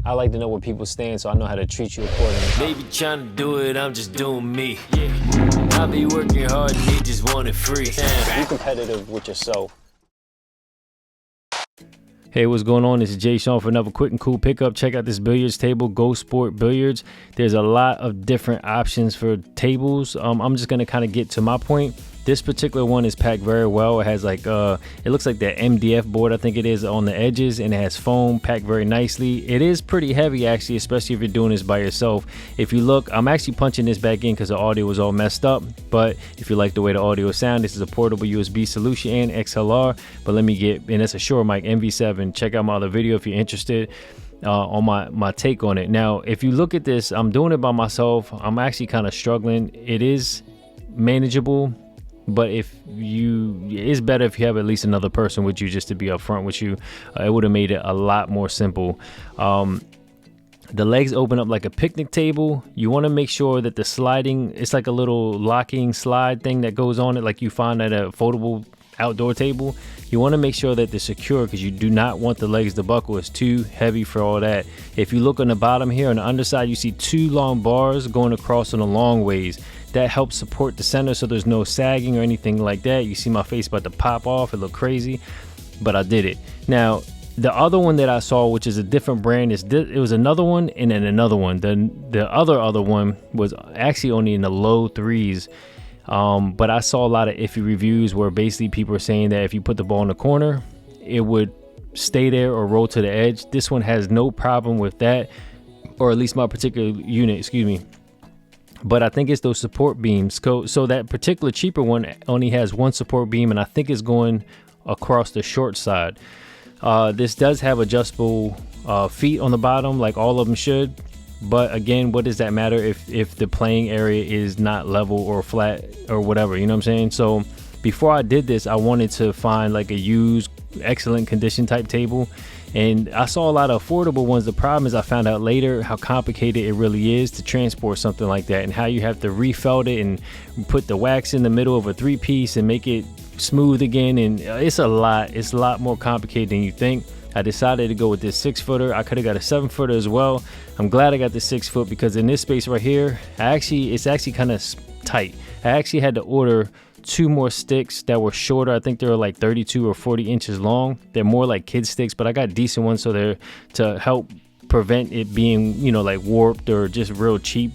I like to know where people stand so I know how to treat you accordingly. They be trying to do it, I'm just doing me. Yeah. I be working hard and they just want it free. Be competitive with yourself. Hey, what's going on? This is Jsean for another quick and cool pickup. Check out this billiards table, GoSport Billiards. There's a lot of different options for tables. I'm just going to kind of get to my point. This particular one is packed very well. It has like, it looks like that MDF board, I think it is, on the edges, and it has foam packed very nicely. It is pretty heavy actually, especially if you're doing this by yourself. If you look, I'm actually punching this back in because the audio was all messed up. But if you like the way the audio sounds, this is a portable USB solution and XLR. But let me get, and it's a Shure mic MV7. Check out my other video if you're interested. On my take on it. Now, if you look at this, I'm doing it by myself. I'm actually kind of struggling. It is manageable, but it's better if you have at least another person with you, just to be upfront with you. It would have made it a lot more simple. The legs open up like a picnic table. You want to make sure that the sliding, it's like a little locking slide thing that goes on it, like you find at a foldable outdoor table. You want to make sure that they're secure because you do not want the legs to buckle. It's too heavy for all that. If you look on the bottom here on the underside, you see two long bars going across on the long ways. That helps support the center so there's no sagging or anything like that. You see my face about to pop off. It looked crazy, but I did it. Now, the other one that I saw, which is a different brand, it was another one and then another one. The other one was actually only in the low threes. But I saw a lot of iffy reviews where basically people are saying that if you put the ball in the corner, it would stay there or roll to the edge. This one has no problem with that, or at least my particular unit, excuse me. But I think it's those support beams. So that particular cheaper one only has one support beam, and I think it's going across the short side. This does have adjustable feet on the bottom, like all of them should. But again, what does that matter if the playing area is not level or flat or whatever, you know what I'm saying? So before I did this, I wanted to find like a used, excellent condition type table. And I saw a lot of affordable ones. The problem is I found out later how complicated it really is to transport something like that, and how you have to refelt it and put the wax in the middle of a three-piece and make it smooth again. And it's a lot more complicated than you think. I decided to go with this 6-footer. I could have got a 7-footer as well. I'm glad I got the 6-foot because in this space right here, it's actually kind of tight. I actually had to order 2 more sticks that were shorter. I think they were like 32 or 40 inches long. They're more like kid sticks, but I got decent ones so they're to help prevent it being, you know, like warped or just real cheap.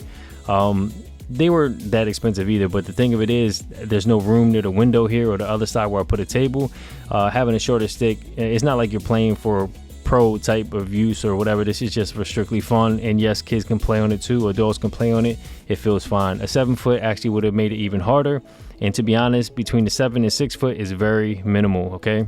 They weren't that expensive either, but the thing of it is there's no room near the window here or the other side where I put a table. Having a shorter stick, it's not like you're playing for pro type of use or whatever. This is just for strictly fun, and yes, kids can play on it too, adults can play on it. It feels fine. A 7-foot actually would have made it even harder, and to be honest, between the 7 and 6-foot is very minimal. Okay,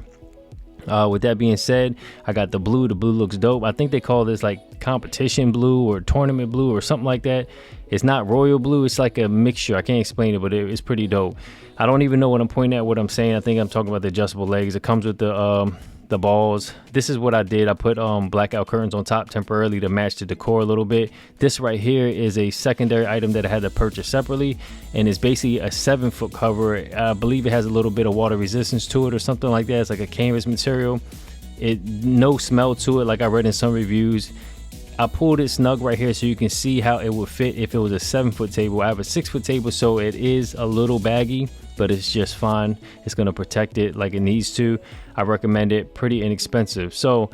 with that being said, I got the blue. The blue looks dope. I think they call this like competition blue or tournament blue or something like that. It's not royal blue. It's like a mixture. I can't explain it, but it's pretty dope. I don't even know what I'm pointing at, what I'm saying. I think I'm talking about the adjustable legs. It comes with the balls. This is what I did. I put blackout curtains on top temporarily to match the decor a little bit. This right here is a secondary item that I had to purchase separately, and it's basically a 7-foot cover. I believe it has a little bit of water resistance to it or something like that. It's like a canvas material. No smell to it like I read in some reviews. I pulled it snug right here so you can see how it would fit if it was a 7-foot table. I have a 6-foot table, so it is a little baggy, but it's just fine. It's going to protect it like it needs to. I recommend it. Pretty inexpensive. So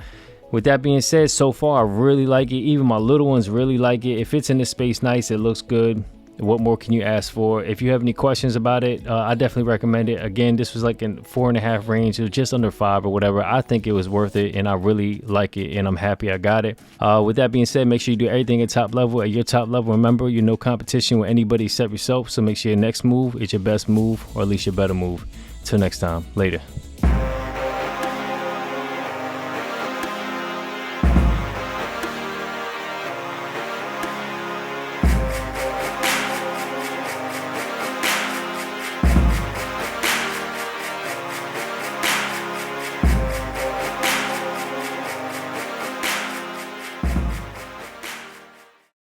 with that being said, so far I really like it. Even my little ones really like it. It fits in the space nice. It looks good. What more can you ask for? If you have any questions about it, I definitely recommend it. Again, this was like in 4.5 range. It was just under 5 or whatever. I think it was worth it, and I really like it, and I'm happy I got it. With that being said, make sure you do everything at top level. At your top level, remember, you're no competition with anybody except yourself. So make sure your next move is your best move, or at least your better move. Till next time, later.